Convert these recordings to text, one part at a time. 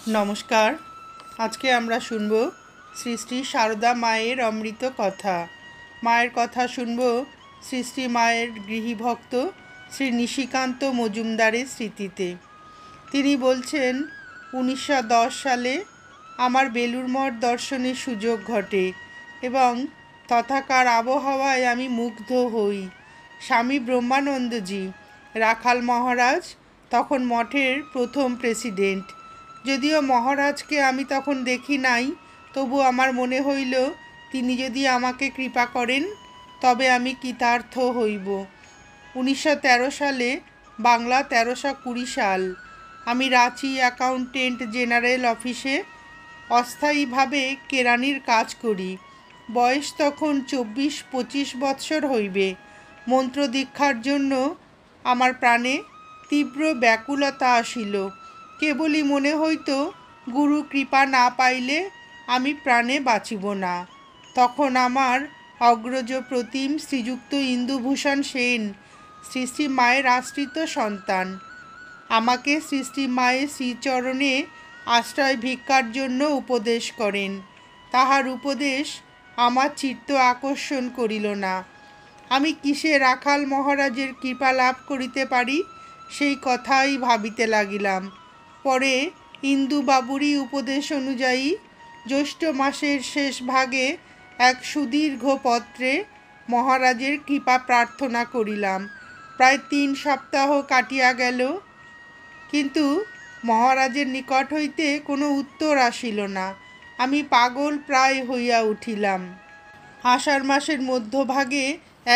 নমস্কার। আজকে আমরা শুনব শ্রী শ্রী সারদা মায়ের অমৃত কথা। মায়ের কথা শুনব শ্রী শ্রী মায়ের গৃহীভক্ত শ্রী নিশিকান্ত মজুমদারের স্মৃতিতে। তিনি বলছেন, 1910 সালে আমার বেলুড় মঠ দর্শনের সুযোগ ঘটে এবং তথাকার আবহাওয়ায় আমি মুগ্ধ হই। স্বামী ব্রহ্মানন্দজি, রাখাল মহারাজ, তখন মঠের প্রথম প্রেসিডেন্ট। যদিও মহারাজকে আমি তখন দেখি নাই, তবু আমার মনে হইল তিনি যদি আমাকে কৃপা করেন তবে আমি কৃতার্থ হইব। 1913 সালে, বাংলা 1320 সাল, আমি রাঁচি অ্যাকাউন্টেন্ট জেনারেল অফিসে অস্থায়ীভাবে কেরানির কাজ করি। বয়স তখন 24-25 বৎসর হইবে। মন্ত্র দীক্ষার জন্য আমার প্রাণে তীব্র ব্যাকুলতা আসিল। কেবলই মনে হইত, গুরু কৃপা না পাইলে আমি প্রাণে বাঁচিব না। তখন আমার অগ্রজ প্রতিম শ্রীযুক্ত ইন্দুভূষণ সেন, শ্রী শ্রী মায়ের আশ্রিত সন্তান, আমাকে শ্রী শ্রী মায়ের শ্রীচরণে আশ্রয় ভিক্ষার জন্য উপদেশ করেন। তাহার উপদেশ আমার চিত্ত আকর্ষণ করিল না। আমি কিসে রাখাল মহারাজের কৃপা লাভ করিতে পারি সেই কথাই ভাবিতে লাগিলাম। পরে ইন্দুবাবুরই উপদেশ অনুযায়ী জ্যৈষ্ঠ মাসের শেষ ভাগে এক সুদীর্ঘ পত্রে মহারাজের কৃপা প্রার্থনা করিলাম। প্রায় 3 সপ্তাহ কাটিয়া গেল, কিন্তু মহারাজের নিকট হইতে কোনো উত্তর আসিল না। আমি পাগল প্রায় হইয়া উঠিলাম। আষাঢ় মাসের মধ্যভাগে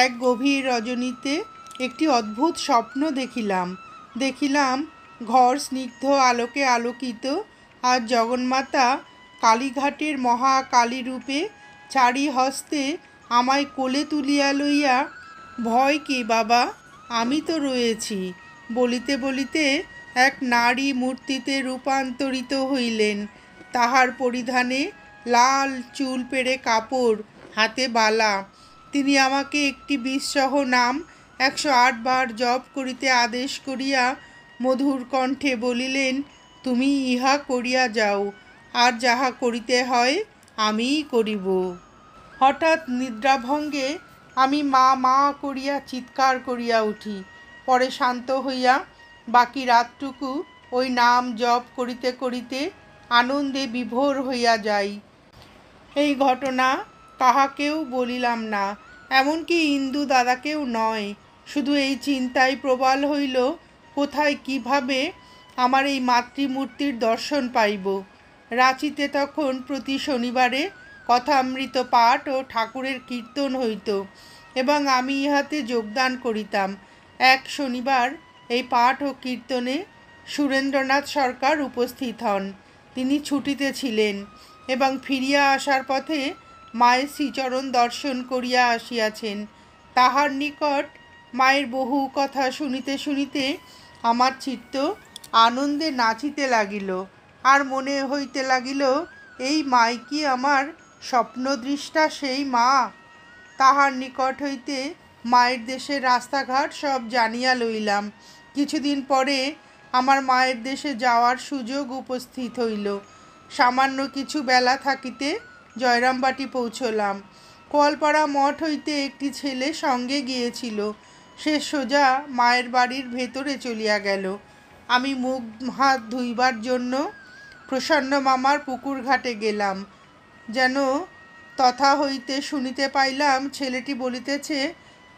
এক গভীর রজনীতে একটি অদ্ভুত স্বপ্ন দেখিলাম ঘর স্নিগ্ধ আলোকে আলোকিত, আর জগন্মাতা কালীঘাটের মহাকালী রূপে চারি হস্তে আমায় কোলে তুলিয়া লইয়া, ভয় কি বাবা, আমি তো রয়েছি বলিতে বলিতে এক নারী মূর্তিতে রূপান্তরিত হইলেন। তাহার পরিধানে লাল চুল পেড়ে কাপড়, হাতে বালা। তিনি আমাকে একটি বিষসহ নাম 108 বার জপ করিতে আদেশ করিয়া মধুর কণ্ঠে বলিলেন, তুমি ইহা করিয়া যাও, আর যাহা করিতে হয় আমিই করিব। হঠাৎ নিদ্রাভঙ্গে আমি মা মা করিয়া চিৎকার করিয়া উঠি। পরে শান্ত হইয়া বাকি রাতটুকু ওই নাম জপ করিতে করিতে আনন্দে বিভোর হইয়া যাই। এই ঘটনা কাহাকেও বলিলাম না, এমনকি ইন্দু দাদাকেও নয়। শুধু এই চিন্তায় প্রবল হইল, কোথায় কিভাবে আমার এই মাতৃমূর্তির দর্শন পাইব। রাঁচিতে তখন প্রতি শনিবারে কথামৃত পাঠ ও ঠাকুরের কীর্তন হইত এবং আমি ইহাতে যোগদান করিতাম। এক শনিবার এই পাঠ ও কীর্তনে সুরেন্দ্রনাথ সরকার উপস্থিত হন। তিনি ছুটিতে ছিলেন এবং ফিরিয়া আসার পথে মায়ের শ্রীচরণ দর্শন করিয়া আসিয়াছেন। তাহার নিকট মায়ের বহু কথা শুনিতে শুনিতে আমার চিত্ত আনন্দে নাচিতে লাগিল, আর মনে হইতে লাগিল, এই মাই কি আমার স্বপ্নদৃষ্টা সেই মা। তাহার নিকট হইতে মায়ের দেশের রাস্তাঘাট সব জানিয়া লইলাম। কিছুদিন পরে আমার মায়ের দেশে যাওয়ার সুযোগ উপস্থিত হইল। সামান্য কিছু বেলা থাকিতে জয়রামবাটি পৌঁছলাম। কোয়ালপাড়া মঠ হইতে একটি ছেলে সঙ্গে গিয়েছিল। সে সোজা মায়ের বাড়ির ভেতরে চলিয়া গেল। আমি মুখ হাত ধুইবার জন্য প্রসন্ন মামার পুকুর ঘাটে গেলাম। যেন তথা হইতে শুনিতে পাইলাম ছেলেটি বলিতেছে,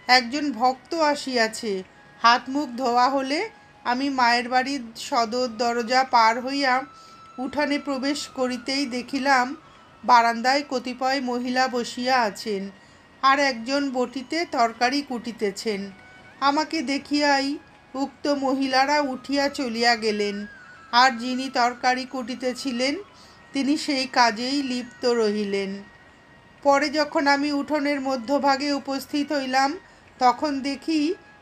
একজন ভক্ত আসিয়াছে। হাত মুখ ধোয়া হলে আমি মায়ের বাড়ির সদর দরজা পার হইয়া উঠানে প্রবেশ করিতেই দেখিলাম বারান্দায় কতিপয় মহিলা বসিয়া আছেন, আর একজন বটিতে তরকারি কুটিতেছেন। আমাকে দেখিয়াই উক্ত মহিলারা উঠিয়া চলিয়া গেলেন, আর যিনি তরকারি কুটিতেছিলেন তিনি সেই কাজেই লিপ্ত রহিলেন। পরে যখন আমি উঠোনের মধ্যভাগে উপস্থিত হইলাম, তখন দেখি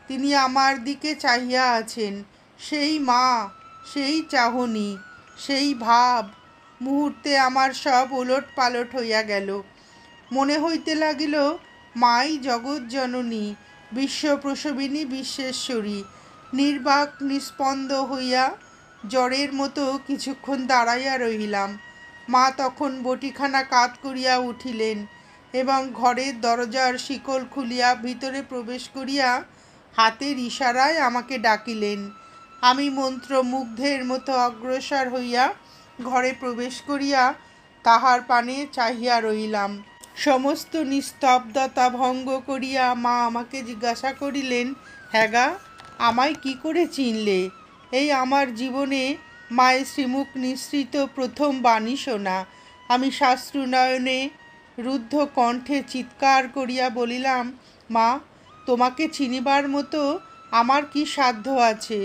তিনি আমার দিকে চাহিয়া আছেন। সেই মা, সেই চাহনি, সেই ভাব, মুহূর্তে আমার সব ওলট পালট হইয়া গেল। মনে হইতে লাগিল, মাই জগৎ জননী, বিশ্বপ্রসবিনী বিশ্বেশ্বরী। নির্বাক নিস্পন্দ হইয়া জ্বরের মতো কিছুক্ষণ দাঁড়াইয়া রহিলাম। মা তখন বটিখানা কাত করিয়া উঠিলেন এবং ঘরের দরজার শিকল খুলিয়া ভিতরে প্রবেশ করিয়া হাতের ইশারায় আমাকে ডাকিলেন। আমি মন্ত্রমুগ্ধের মতো অগ্রসর হইয়া ঘরে প্রবেশ করিয়া তাহার পানে চাহিয়া রহিলাম। সমস্ত নিস্তব্ধতা ভঙ্গ করিয়া মা আমাকে জিজ্ঞাসা করিলেন, হ্যাঁ গা, আমায় কি করে চিনলে? এই আমার জীবনে মায়ের শ্রীমুখ নিঃসৃত প্রথম বাণী শোনা। আমি শাস্ত্রুনয়নে রুদ্ধ কণ্ঠে চিৎকার করিয়া বলিলাম, মা, তোমাকে চিনিবার মতো আমার কি সাধ্য আছে?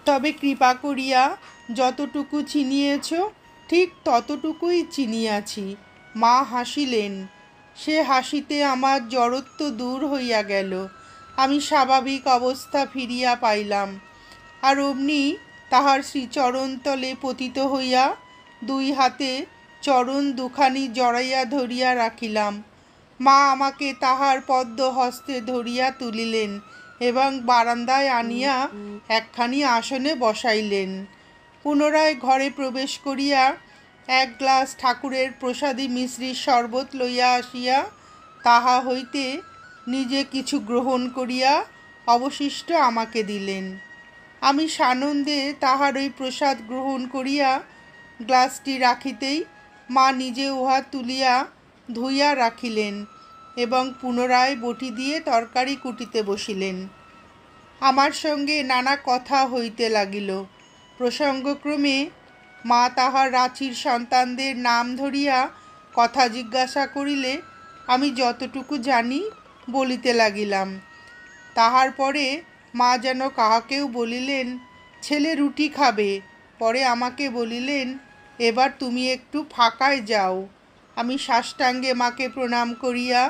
তবে কৃপা করিয়া যতটুকু চিনিয়েছ ঠিক ততটুকুই চিনিয়াছি। মা হাসিলেন। সে হাসিতে আমার জড়ত্ব দূর হইয়া গেল। আমি স্বাভাবিক অবস্থা ফিরিয়া পাইলাম। আর অমনি তাহার শ্রীচরণতলে পতিত হইয়া দুই হাতে চরণ দুখানি জড়াইয়া ধরিয়া রাখিলাম। মা আমাকে তাহার পদ্ম হস্তে ধরিয়া তুলিলেন এবং বারান্দায় আনিয়া একখানি আসনে বসাইলেন। পুনরায় ঘরে প্রবেশ করিয়া এক গ্লাস ঠাকুরের প্রসাদী মিশ্রির শরবত লইয়া আসিয়া তাহা হইতে নিজে কিছু গ্রহণ করিয়া অবশিষ্ট আমাকে দিলেন। আমি সানন্দে তাহার ওই প্রসাদ গ্রহণ করিয়া গ্লাসটি রাখিতেই মা নিজে উহা তুলিয়া ধুইয়া রাখিলেন এবং পুনরায় বটি দিয়ে তরকারি কুটিতে বসিলেন। আমার সঙ্গে নানা কথা হইতে লাগিল। প্রসঙ্গক্রমে মা তাহার রাঁচির সন্তানদের নাম ধরিয়া কথা জিজ্ঞাসা করিলে আমি যতটুকু জানি বলিতে লাগিলাম। তাহার পরে মা যেন কাহাকেও বলিলেন, ছেলে রুটি খাবে। পরে আমাকে বলিলেন, এবার তুমি একটু ফাঁকায় যাও। আমি সাষ্টাঙ্গে মাকে প্রণাম করিয়া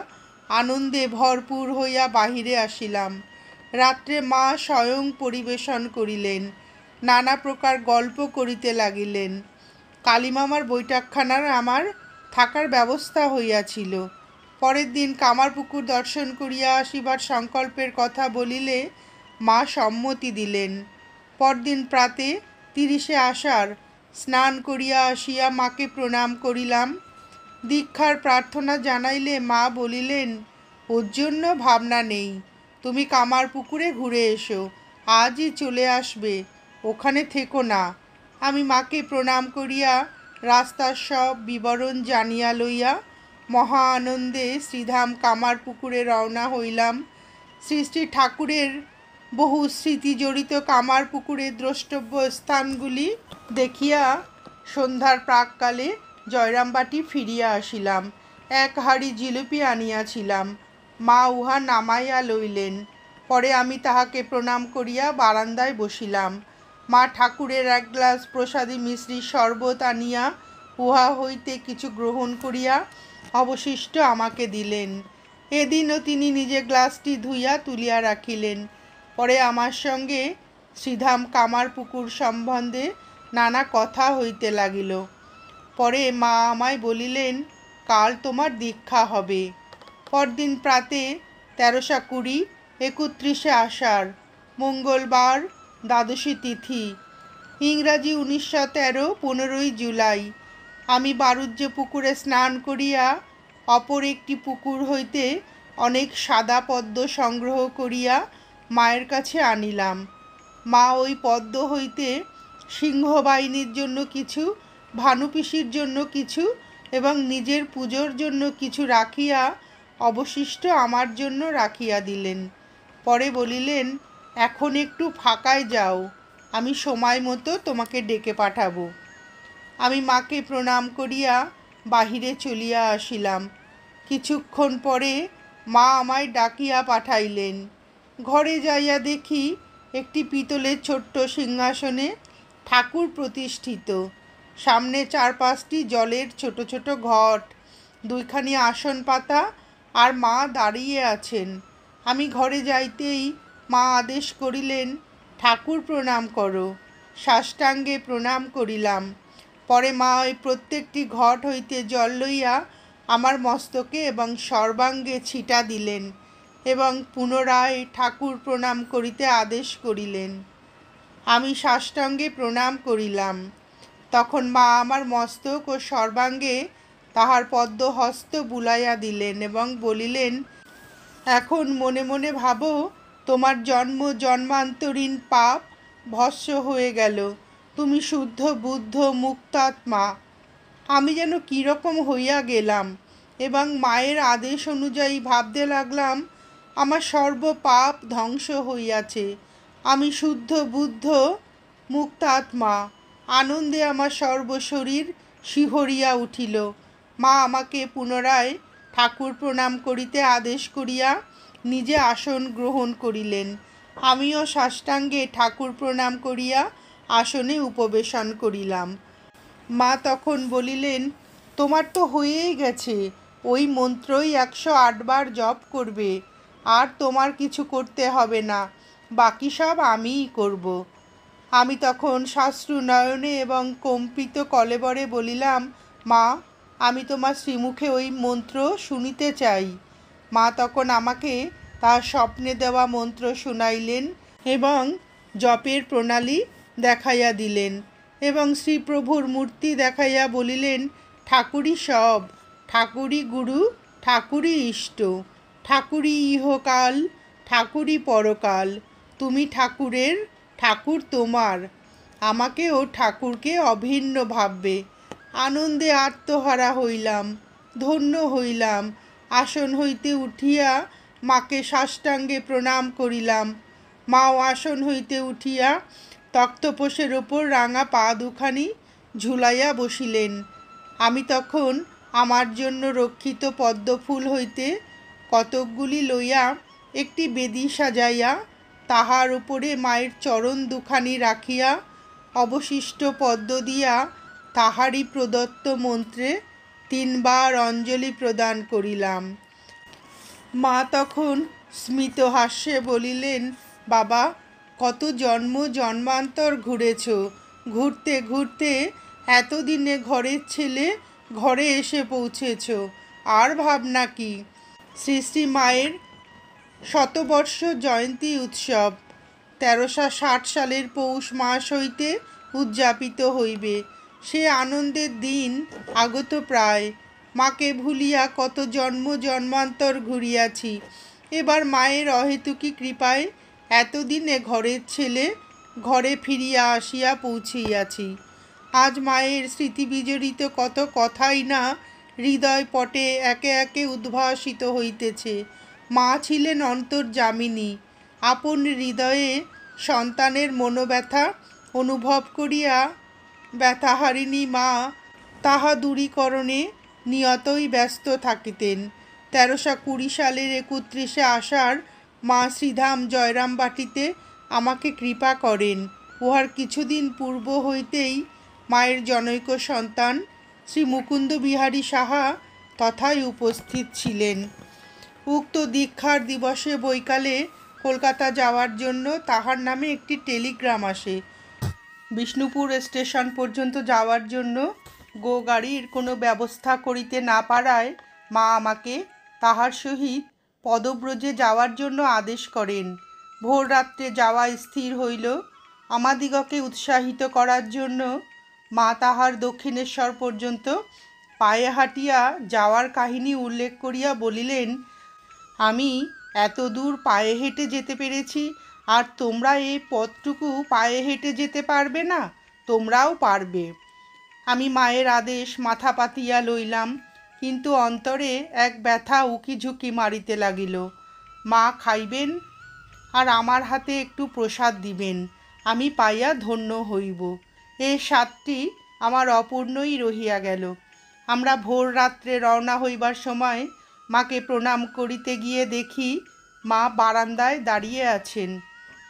আনন্দে ভরপুর হইয়া বাহিরে আসিলাম। রাত্রে মা স্বয়ং পরিবেশন করিলেন, নানা প্রকার গল্প করিতে লাগিলেন। কালীমামার বৈঠকখানার আমার থাকার ব্যবস্থা হইয়াছিল। পরের দিন কামারপুকুর দর্শন করিয়া আসিবার সংকল্পের কথা বলিলে মা সম্মতি দিলেন। পরদিন প্রাতে 30শে আষাঢ় স্নান করিয়া আসিয়া মাকে প্রণাম করিলাম। দীক্ষার প্রার্থনা জানাইলে মা বলিলেন, ওর জন্য ভাবনা নেই, তুমি কামারপুকুরে ঘুরে এসো, আজই চলে আসবে, ওখানে থেকো না। আমি মাকে প্রণাম করিয়া রাস্তার সব বিবরণ জানিয়া লইয়া মহা আনন্দে শ্রীধাম কামারপুকুরে রওনা হইলাম। শ্রী শ্রী ঠাকুরের বহু স্মৃতি জড়িত কামারপুকুরের দ্রষ্টব্য স্থানগুলি দেখিয়া সন্ধ্যার প্রাককালে জয়রামবাটি ফিরিয়া আসিলাম। এক হাঁড়ি জিলিপি আনিয়াছিলাম। মা উহা নামাইয়া লইলেন। পরে আমি তাহাকে প্রণাম করিয়া বারান্দায় বসিলাম। মা ঠাকুরের এক গ্লাস প্রসাদী মিশ্রির শরবত আনিয়া উহা হইতে কিছু গ্রহণ করিয়া অবশিষ্ট আমাকে দিলেন। এদিনও তিনি নিজে গ্লাসটি ধুইয়া তুলিয়া রাখিলেন। পরে আমার সঙ্গে শ্রীধাম কামারপুকুর সম্বন্ধে নানা কথা হইতে লাগিল। পরে মা আমায় বলিলেন, কাল তোমার দীক্ষা হবে। পরদিন প্রাতে 1320 31শে আষাঢ় মঙ্গলবার, দ্বাদশী তিথি, ইংরাজি 1913 15ই জুলাই। আমি বারুজ্য পুকুরে স্নান করিয়া অপর একটি পুকুর হইতে অনেক সাদা পদ্ম সংগ্রহ করিয়া মায়ের কাছে আনিলাম। মা ওই পদ্ম হইতে সিংহবাহিনীর জন্য কিছু, ভানুপিসির জন্য কিছু এবং নিজের পুজোর জন্য কিছু রাখিয়া অবশিষ্ট আমার জন্য রাখিয়া দিলেন। পরে বলিলেন, এখন একটু ফাঁকায় যাও, আমি সময় মতো তোমাকে ডেকে পাঠাবো। আমি মাকে প্রণাম করিয়া বাহিরে চলিয়া আসিলাম। কিছুক্ষণ পরে মা আমায় ডাকিয়া পাঠাইলেন। ঘরে যাইয়া দেখি একটি পিতলের ছোট্ট সিংহাসনে ঠাকুর প্রতিষ্ঠিত। সামনে 4-5টি জলের ছোট ছোট ঘট, 2খানি আসন পাতা, আর মা দাঁড়িয়ে আছেন। আমি ঘরে যাইতেই মা আদেশ করিলেন, ঠাকুর প্রণাম করো। সাষ্টাঙ্গে প্রণাম করিলাম। পরে মা ওই প্রত্যেকটি ঘট হইতে জল লইয়া আমার মস্তকে এবং সর্বাঙ্গে ছিটা দিলেন এবং পুনরায় ঠাকুর প্রণাম করিতে আদেশ করিলেন। আমি সাষ্টাঙ্গে প্রণাম করিলাম। তখন মা আমার মস্তক ও সর্বাঙ্গে তাহার পদ্ম হস্ত বুলাইয়া দিলেন এবং বলিলেন, এখন মনে মনে ভাবো, তোমার জন্ম জন্মান্তরীণ পাপ ভস্ম হয়ে গেল। তুমি শুদ্ধ বুদ্ধ মুক্তাত্মা। আমি যেন কীরকম হইয়া গেলাম এবং মায়ের আদেশ অনুযায়ী ভাবতে লাগলাম, আমার সর্ব পাপ ধ্বংস হইয়াছে। আমি শুদ্ধ বুদ্ধ মুক্তাত্মা। আনন্দে আমার সর্বশরীর শিহরিয়া উঠিল। মা আমাকে পুনরায় ঠাকুর প্রণাম করিতে আদেশ করিয়া নিজে আসন গ্রহণ করিলেন। আমিও সাষ্টাঙ্গে ঠাকুর প্রণাম করিয়া আসনে উপবেশন করিলাম। মা তখন বলিলেন, তোমার তো হয়েই গেছে, ওই মন্ত্রই 108 বার জপ করবে, আর তোমার কিছু করতে হবে না, বাকি সব আমিই করব। আমি তখন শাস্ত্রু নয়নে এবং কম্পিত কলেবরে বলিলাম, মা, আমি তোমার শ্রীমুখে ওই মন্ত্র শুনিতে চাই। মা তখন আমাকে তার স্বপ্নে দেওয়া মন্ত্র শুনাইলেন এবং জপের প্রণালী দেখাইয়া দিলেন এবং শ্রীপ্রভুর মূর্তি দেখাইয়া বলিলেন, ঠাকুরই সব, ঠাকুরই গুরু, ঠাকুরই ইষ্ট, ঠাকুরই ইহকাল, ঠাকুরই পরকাল। তুমি ঠাকুরের, ঠাকুর তোমার। আমাকেও ঠাকুরকে অভিন্ন ভাববে। আনন্দে আত্মহারা হইলাম, ধন্য হইলাম। আসন হইতে উঠিয়া মাকে সাষ্টাঙ্গে প্রণাম করিলাম। মাও আসন হইতে উঠিয়া তক্তপোষের ওপর রাঙা পা দুখানি ঝুলাইয়া বসিলেন। আমি তখন আমার জন্য রক্ষিত পদ্মফুল হইতে কতকগুলি লইয়া একটি বেদী সাজাইয়া তাহার উপরে মায়ের চরণ দুখানি রাখিয়া অবশিষ্ট পদ্ম দিয়া তাহারই প্রদত্ত মন্ত্রে 3 বার অঞ্জলি প্রদান করিলাম। মা তখন স্মিত হাস্যে বলিলেন, বাবা, কত জন্ম জন্মান্তর ঘুরেছ, ঘুরতে ঘুরতে এতদিনে ঘরের ছেলে ঘরে এসে পৌঁছেছ, আর ভাবনা কি? শ্রী শ্রী মায়ের শতবর্ষ জয়ন্তী উৎসব 1360 সালের পৌষ মাস হইতে উদযাপিত হইবে। সে আনন্দের দিন আগত প্রায়। মাকে ভুলিয়া কত জন্ম জন্মান্তর ঘুরিয়াছি, এবার মায়ের অহেতুকী কৃপায় এতদিনে ঘরের ছেলে ঘরে ফিরিয়া আসিয়া পৌঁছিয়াছি। আজ মায়ের স্মৃতিবিজড়িত কত কথাই না হৃদয় পটে একে একে উদ্ভাসিত হইতেছে। মা ছিলেন অন্তর্যামিনী। আপন হৃদয়ে সন্তানের মনোব্যথা অনুভব করিয়া ব্যথাহারিণী মা তাহা দূরীকরণে নিয়তই ব্যস্ত থাকিতেন। 1320 সালের 31শে আষাঢ় মা শ্রীধাম জয়রামবাটিতে আমাকে কৃপা করেন। উহার কিছুদিন পূর্ব হইতেই মায়ের জনৈক সন্তান শ্রী মুকুন্দ বিহারী সাহা তথায় উপস্থিত ছিলেন। উক্ত দীক্ষার দিবসে বৈকালে কলকাতা যাওয়ার জন্য তাহার নামে একটি টেলিগ্রাম আসে। বিষ্ণুপুর স্টেশন পর্যন্ত যাওয়ার জন্য গো গাড়ির কোনো ব্যবস্থা করিতে না পারায় মা আমাকে তাহার সহিত পদব্রজে যাওয়ার জন্য আদেশ করেন। ভোর রাত্রে যাওয়া স্থির হইল। আমাদিগকে উৎসাহিত করার জন্য মা তাহার দক্ষিণেশ্বর পর্যন্ত পায়ে হাঁটিয়া যাওয়ার কাহিনী উল্লেখ করিয়া বলিলেন, আমি এত দূর পায়ে হেঁটে যেতে পেরেছি, আর তোমরা এই পথটুকু পায়ে হেঁটে যেতে পারবে না? তোমরাও পারবে। আমি মায়ের আদেশ মাথা পাতিয়া লইলাম, কিন্তু অন্তরে এক ব্যথা উকিঝুঁকি মারিতে লাগিল। মা খাইবেন আর আমার হাতে একটু প্রসাদ দিবেন, আমি পাইয়া ধন্য হইব। এই স্বাদটি আমার অপূর্ণই রহিয়া গেল। আমরা ভোর রাত্রে রওনা হইবার সময় মাকে প্রণাম করিতে গিয়ে দেখি মা বারান্দায় দাঁড়িয়ে আছেন।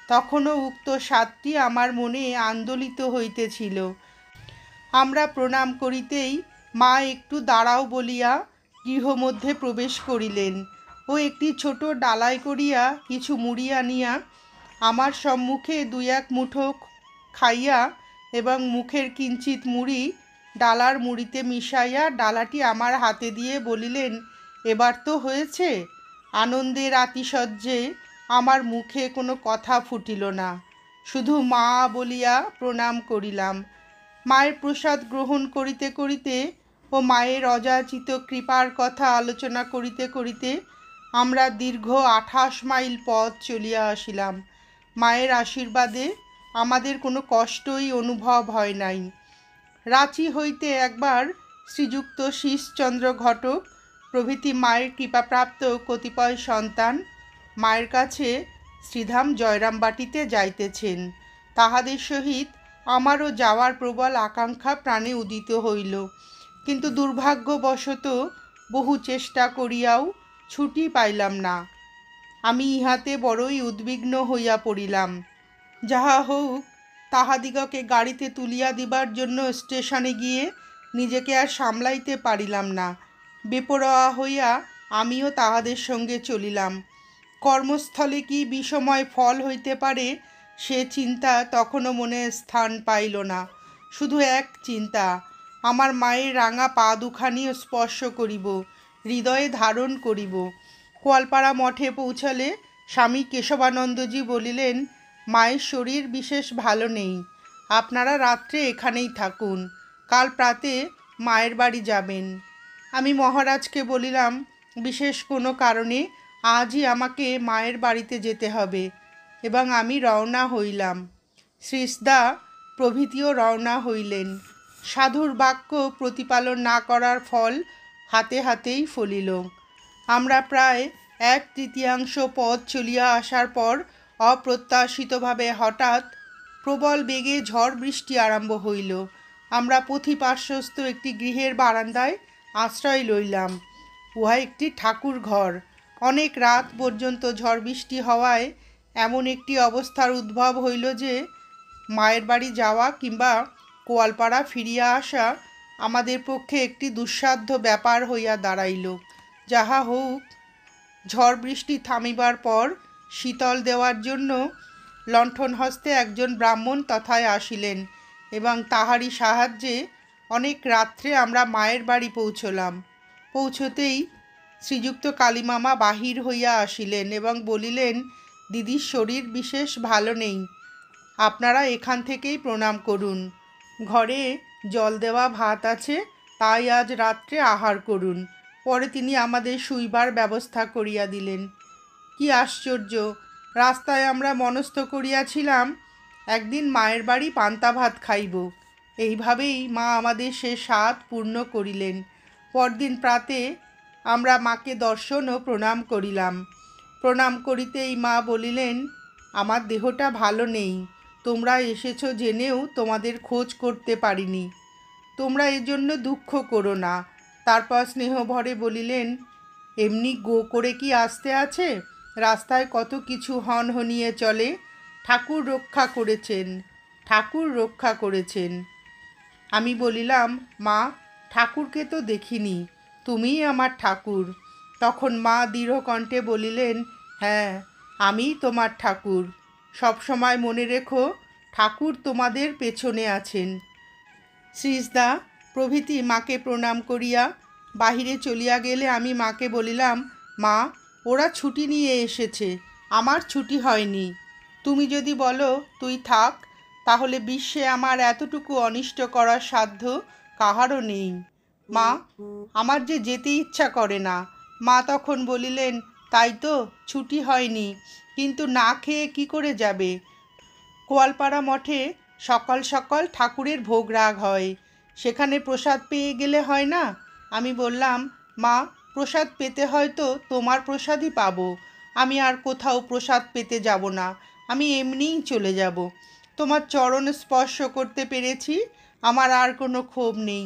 তখনও উক্ত স্বাদটি আমার মনে আন্দোলিত হইতেছিল। আমরা প্রণাম করিতেই মা একটু দাঁড়াও বলিয়া গৃহমধ্যে প্রবেশ করিলেন ও একটি ছোট ডালায় করিয়া কিছু মুড়ি আনিয়া আমার সম্মুখে 2-1 মুঠো খাইয়া এবং মুখের কিঞ্চিত মুড়ি ডালার মুড়িতে মিশাইয়া ডালাটি আমার হাতে দিয়ে বলিলেন, এবার তো হয়েছে। আনন্দের আতিশয্যে আমার মুখে কোনো কথা ফুটিল না। শুধু মা বলিয়া প্রণাম করিলাম। মায়ের প্রসাদ গ্রহণ করিতে করিতে ও মায়ের অযাচিত কৃপার কথা আলোচনা করিতে করিতে আমরা দীর্ঘ 28 মাইল পথ চলিয়া আসিলাম। মায়ের আশীর্বাদে আমাদের কোনো কষ্টই অনুভব হয় নাই। রাঁচি হইতে একবার শ্রীযুক্ত শীষচন্দ্র ঘটক প্রভৃতি মায়ের কৃপাপ্রাপ্ত কতিপয় সন্তান মায়ের কাছে শ্রীধাম জয়রামবাটিতে যাইতেছেন। তাহাদের সহিত আমারও যাওয়ার প্রবল আকাঙ্ক্ষা প্রাণে উদিত হইল, কিন্তু দুর্ভাগ্যবশত বহু চেষ্টা করিয়াও ছুটি পাইলাম না। আমি ইহাতে বড়ই উদ্বিগ্ন হইয়া পড়িলাম। যাহা হউক, তাহাদিগকে গাড়িতে তুলিয়া দিবার জন্য স্টেশনে গিয়ে নিজেকে আর সামলাইতে পারিলাম না। বেপরোয়া হইয়া আমিও তাহাদের সঙ্গে চলিলাম। কর্মস্থলে কি বিষময় ফল হইতে পারে সে চিন্তা তখনও মনে স্থান পাইল না। শুধু এক চিন্তা, আমার মায়ের রাঙা পা দুখানিও স্পর্শ করিব, হৃদয়ে ধারণ করিব। কোয়ালপাড়া মঠে পৌঁছালে স্বামী কেশবানন্দজি বলিলেন, মায়ের শরীর বিশেষ ভালো নেই, আপনারা রাত্রে এখানেই থাকুন, কাল প্রাতে মায়ের বাড়ি যাবেন। আমি মহারাজকে বলিলাম, বিশেষ কোনো কারণে আজই আমাকে মায়ের বাড়িতে যেতে হবে, এবং আমি রওনা হইলাম। শ্রীশদা প্রভৃতিও রওনা হইলেন। সাধুর বাক্য প্রতিপালন না করার ফল হাতে হাতেই ফলিল। আমরা প্রায় 1/3 পথ চলিয়া আসার পর অপ্রত্যাশিতভাবে হঠাৎ প্রবল বেগে ঝড় বৃষ্টি আরম্ভ হইল। আমরা পথিপার্শ্বস্থ একটি গৃহের বারান্দায় আশ্রয় লইলাম। উহা একটি ঠাকুর ঘর। অনেক রাত পর্যন্ত ঝড় বৃষ্টি হওয়ায় এমন একটি অবস্থার উদ্ভব হইল যে মায়ের বাড়ি যাওয়া কিংবা কোয়ালপাড়া ফিরিয়া আসা আমাদের পক্ষে একটি দুঃসাধ্য ব্যাপার হইয়া দাঁড়াইল। যাহা হোক, ঝড় বৃষ্টি থামিবার পর শীতল দেওয়ার জন্য লণ্ঠন হস্তে একজন ব্রাহ্মণ তথায় আসিলেন, এবং তাহারই সাহায্যে অনেক রাত্রে আমরা মায়ের বাড়ি পৌঁছলাম। পৌঁছতেই শ্রীযুক্ত কালীমামা বাহির হইয়া আসিলেন এবং বলিলেন, দিদির শরীর বিশেষ ভালো নেই, আপনারা এখান থেকেই প্রণাম করুন। ঘরে জল দেওয়া ভাত আছে, তাই আজ রাত্রে আহার করুন। পরে তিনি আমাদের শুইবার ব্যবস্থা করিয়া দিলেন। কি আশ্চর্য! রাস্তায় আমরা মনস্থ করিয়াছিলাম একদিন মায়ের বাড়ি পান্তা ভাত খাইব। এইভাবেই মা আমাদের সে স্বাদ পূর্ণ করিলেন। পরদিন প্রাতে আমরা মাকে দর্শন ও প্রণাম করিলাম। প্রণাম করিতেই মা বলিলেন, আমার দেহটা ভালো নেই, তোমরা এসেছো জেনেও তোমাদের খোঁজ করতে পারিনি, তোমরা এজন্য দুঃখ করো না। তারপর স্নেহভরে বলিলেন, এমনি গো করে কি আসতে আছে? রাস্তায় কত কিছু হনহনিয়ে চলে। ঠাকুর রক্ষা করেছেন, ঠাকুর রক্ষা করেছেন। আমি বলিলাম, মা, ঠাকুরকে তো দেখিনি, তুমিই আমার ঠাকুর। তখন মা দৃঢ় কণ্ঠে বলিলেন, হ্যাঁ, আমিই তোমার ঠাকুর। সবসময় মনে রেখো, ঠাকুর তোমাদের পেছনে আছেন। শ্রীশদা প্রভৃতি মাকে প্রণাম করিয়া বাহিরে চলিয়া গেলে আমি মাকে বলিলাম, মা, ওরা ছুটি নিয়ে এসেছে, আমার ছুটি হয়নি। তুমি যদি বলো তুই থাক, তাহলে বিশ্বে আমার এতটুকু অনিষ্ট করার সাধ্য কাহারও নেই। মা, আমার যে যেতে ইচ্ছা করে না। মা তখন বলিলেন, তাই তো, ছুটি হয়নি, কিন্তু না খেয়ে কি করে যাবে? কোয়ালপাড়া মঠে সকাল সকাল ঠাকুরের ভোগ রাগ হয়, সেখানে প্রসাদ পেয়ে গেলে হয় না? আমি বললাম, মা, প্রসাদ পেতে হয়তো তোমার প্রসাদই পাবো, আমি আর কোথাও প্রসাদ পেতে যাব না, আমি এমনিই চলে যাব। তোমার চরণ স্পর্শ করতে পেরেছি, আমার আর কোনো ক্ষোভ নেই।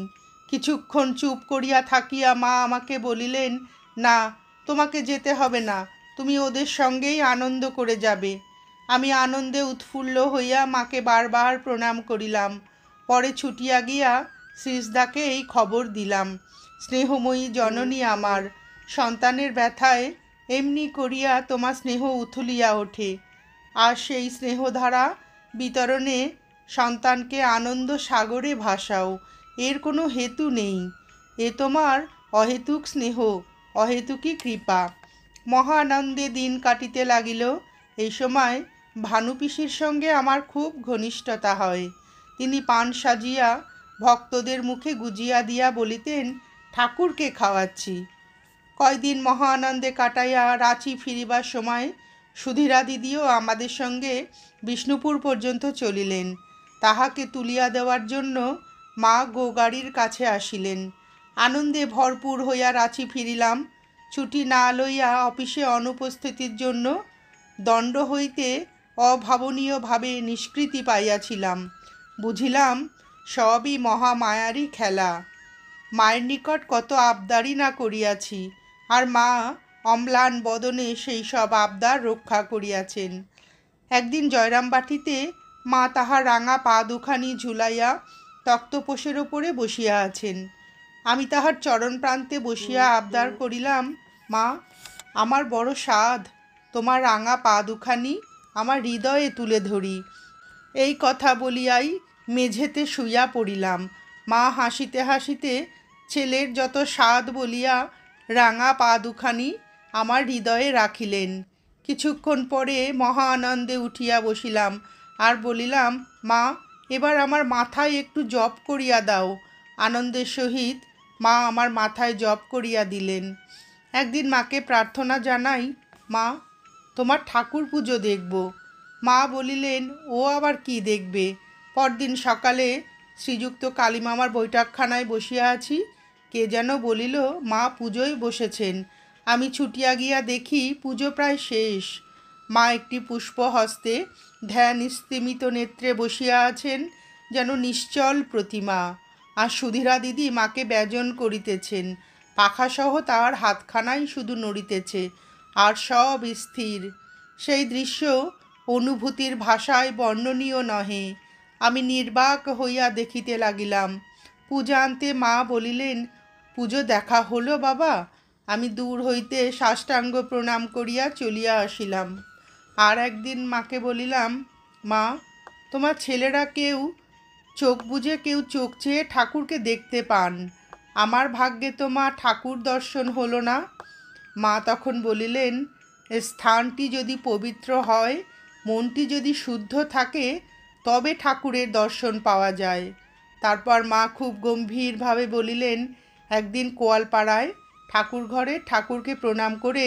কিছুক্ষণ চুপ করিয়া থাকিয়া মা আমাকে বলিলেন, না, তোমাকে যেতে হবে না, তুমি ওদের সঙ্গেই আনন্দ করে যাবে। আমি আনন্দে উৎফুল্ল হইয়া মাকে বারবার প্রণাম করিলাম। পরে ছুটিয়া গিয়া শ্রীশদাকে এই খবর দিলাম, স্নেহময়ী জননী আমার, সন্তানের ব্যথায় এমনি করিয়া তোমার স্নেহ উথলিয়া ওঠে, আর সেই স্নেহধারা বিতরণে সন্তানকে আনন্দ সাগরে ভাসাও, এর কোনো হেতু নেই। এ তোমার অহেতুক স্নেহ, অহেতুকই কৃপা। মহানন্দে দিন কাটিতে লাগিল। এই সময় ভানুপিসির সঙ্গে আমার খুব ঘনিষ্ঠতা হয়। তিনি পান সাজিয়া ভক্তদের মুখে গুজিয়া দিয়া বলিতেন, ঠাকুরকে খাওয়াচ্ছি। কয়দিন মহা আনন্দে কাটাইয়া রাঁচি ফিরিবার সময় সুধীরা দিদিও আমাদের সঙ্গে বিষ্ণুপুর পর্যন্ত চলিলেন। তাহাকে তুলিয়া দেওয়ার জন্য মা গোগাড়ির কাছে আসিলেন। আনন্দে ভরপুর হইয়া রাঁচি ফিরিলাম। ছুটি না লইয়া অফিসে অনুপস্থিতির জন্য দণ্ড হইতে অভাবনীয়ভাবে নিষ্কৃতি পাইয়াছিলাম। বুঝিলাম সবই মহামায়ারই খেলা। মায়ের নিকট কত আবদারই না করিয়াছি, আর মা অম্লান বদনে সেই সব আবদার রক্ষা করিয়াছেন। একদিন জয়রামবাটিতে মা তাহার রাঙা পা দুখানি ঝুলাইয়া তক্তপোষের ওপরে বসিয়া আছেন। আমি তাহার চরণ প্রান্তে বসিয়া আবদার করিলাম, মা, আমার বড় সাধ, তোমার রাঙা পা দুখানি আমার হৃদয়ে তুলে ধরি। এই কথা বলিয়াই মেঝেতে শুইয়া পড়িলাম। মা হাসিতে হাসিতে ছেলের যত সাধ বলিয়া রাঙা পা দুখানি আমার হৃদয়ে রাখিলেন। কিছুক্ষণ পরে মহা আনন্দে উঠিয়া বসিলাম আর বলিলাম, মা, এবার আমার মাথায় একটু জপ করিয়া দাও। আনন্দের সহিত মা আমার মাথায় জপ করিয়া দিলেন। একদিন মাকে প্রার্থনা জানাই, মা, তোমার ঠাকুর পুজো দেখব। মা বলিলেন, ও আবার কি দেখবে? পরদিন সকালে শ্রীযুক্ত কালীমামার বৈঠকখানায় বসিয়া আছি, কে যেন বলিল, মা পুজোয় বসেছেন। আমি ছুটিয়া গিয়া দেখি পুজো প্রায় শেষ। মা একটি পুষ্প হস্তে ধ্যান স্থিমিত নেত্রে বসিয়া আছেন, যেন নিশ্চল প্রতিমা। আর সুধীরা দিদি মাকে ব্যজন করিতেছেন। পাখাসহ তার হাতখানাই শুধু নড়িতেছে, আর সব স্থির। সেই দৃশ্য অনুভূতির ভাষায় বর্ণনীয় নহে। আমি নির্বাক হইয়া দেখিতে লাগিলাম। পূজান্তে মা বলিলেন, পুজো দেখা হলো বাবা? আমি দূর হইতে সাষ্টাঙ্গ প্রণাম করিয়া চলিয়া আসিলাম। আর একদিন মাকে বলিলাম, মা, তোমার ছেলেরা কেউ চোখ বুজে কেউ চোখ চেয়ে ঠাকুরকে দেখতে পান। আমার ভাগ্যে তো মা ঠাকুর দর্শন হলো না। মা তখন বলিলেন, স্থানটি যদি পবিত্র হয়, মনটি যদি শুদ্ধ থাকে, তবে ঠাকুরের দর্শন পাওয়া যায়। তারপর মা খুব গম্ভীরভাবে বলিলেন, একদিন কোয়ালপাড়ায় ঠাকুর ঘরে ঠাকুরকে প্রণাম করে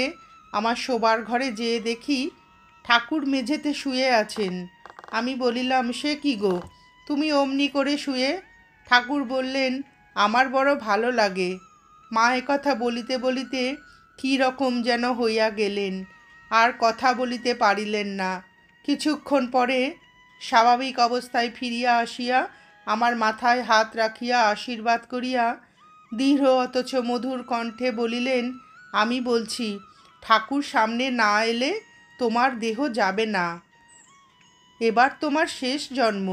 আমার শোবার ঘরে যেয়ে দেখি ঠাকুর মেঝেতে শুয়ে আছেন। আমি বলিলাম, সে কি গো, তুমি অমনি করে শুয়ে? ঠাকুর বললেন, আমার বড় ভালো লাগে। মা একথা বলিতে বলিতে কী রকম যেন হইয়া গেলেন, আর কথা বলিতে পারিলেন না। কিছুক্ষণ পরে স্বাভাবিক অবস্থায় ফিরিয়া আসিয়া আমার মাথায় হাত রাখিয়া আশীর্বাদ করিয়া দৃঢ় অথচ মধুর কণ্ঠে বলিলেন, আমি বলছি, ঠাকুর সামনে না এলে তোমার দেহ যাবে না। এবার তোমার শেষ জন্ম।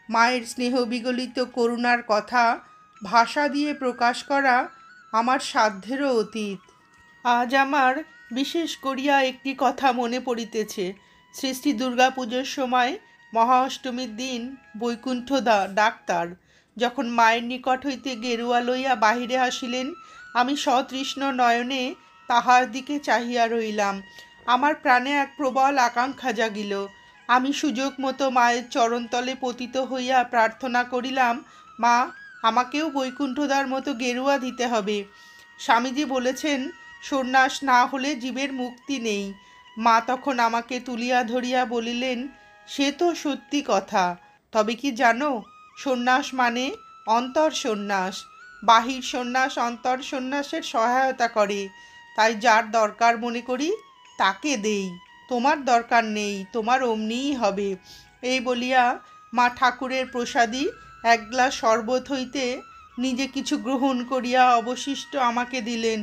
মায়ের স্নেহ বিগলিত করুণার কথা ভাষা দিয়ে প্রকাশ করা আমার সাধ্যেরও অতীত। আজ আমার বিশেষ করিয়া একটি কথা মনে পড়িতেছে। শ্রী শ্রী দুর্গা পুজোর সময় মহা অষ্টমীর দিন বৈকুণ্ঠ ডাক্তার যখন মায়ের নিকট হইতে গেরুয়া লইয়া বাহিরে আসিলেন, আমি সতৃষ্ণ নয়নে তাহার দিকে চাহিয়া রইলাম। আমার প্রাণে এক প্রবল আকাঙ্ক্ষা জাগিল। আমি সুযোগ মতো মায়ের চরণতলে পতিত হইয়া প্রার্থনা করিলাম, মা, আমাকেও বৈকুণ্ঠদার মতো গেরুয়া দিতে হবে। স্বামীজি বলেছেন, সন্ন্যাস না হলে জীবের মুক্তি নেই। মা তখন আমাকে তুলিয়া ধরিয়া বলিলেন, সে তো সত্যি কথা, তবে কি জানো, সন্ন্যাস মানে অন্তর সন্ন্যাস। বাহির সন্ন্যাস অন্তর সন্ন্যাসের সহায়তা করে। তাই যার দরকার মনে করি তাকে দেই। তোমার দরকার নেই, তোমার অমনিই হবে। এই বলিয়া মা ঠাকুরের প্রসাদী এক গ্লাস শরবত হইতে নিজে কিছু গ্রহণ করিয়া অবশিষ্ট আমাকে দিলেন।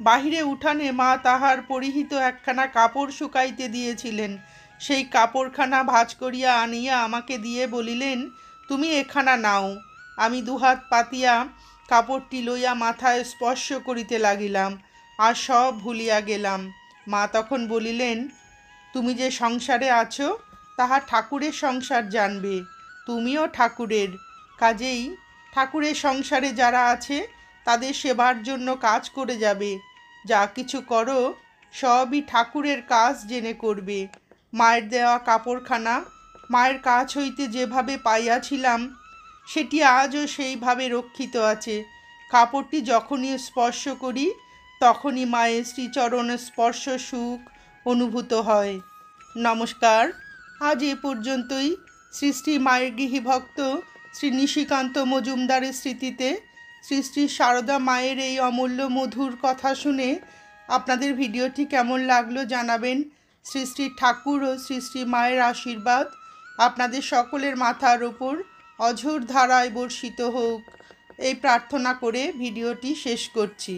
বাহিরে উঠানে মা তাহার পরিহিত একখানা কাপড় শুকাইতে দিয়েছিলেন। সেই কাপড়খানা ভাঁজ করিয়া আনিয়া আমাকে দিয়ে বলিলেন, তুমি এখানা নাও। আমি দুহাত পাতিয়া কাপড়টি লইয়া মাথায় স্পর্শ করিতে লাগিলাম, আর সব ভুলিয়া গেলাম। মা তখন বলিলেন, তুমি যে সংসারে আছো তাহা ঠাকুরের সংসার জানবে, তুমিও ঠাকুরের। কাজেই ঠাকুরের সংসারে যারা আছে তাদের সেবার জন্য কাজ করে যাবে। যা কিছু করো সবই ঠাকুরের কাজ জেনে করবে। মায়ের দেওয়া কাপড়খানা মায়ের কাছ হইতে যেভাবে পাইয়াছিলাম সেটি আজও সেইভাবে রক্ষিত আছে। কাপড়টি যখনই স্পর্শ করি তখনই মায়ের শ্রীচরণ স্পর্শ সুখ অনুভূত হয়। নমস্কার, আজ এ পর্যন্তই। শ্রী শ্রী মায়ের গৃহীভক্ত শ্রী নিশিকান্ত মজুমদারের স্মৃতিতে শ্রী শ্রী সারদা মায়ের এই অমূল্য মধুর কথা শুনে আপনাদের ভিডিওটি কেমন লাগলো জানাবেন। শ্রী শ্রী ঠাকুর ও শ্রী শ্রী মায়ের আশীর্বাদ আপনাদের সকলের মাথার ওপর অঝোর ধারায় বর্ষিত হোক, এই প্রার্থনা করে ভিডিওটি শেষ করছি।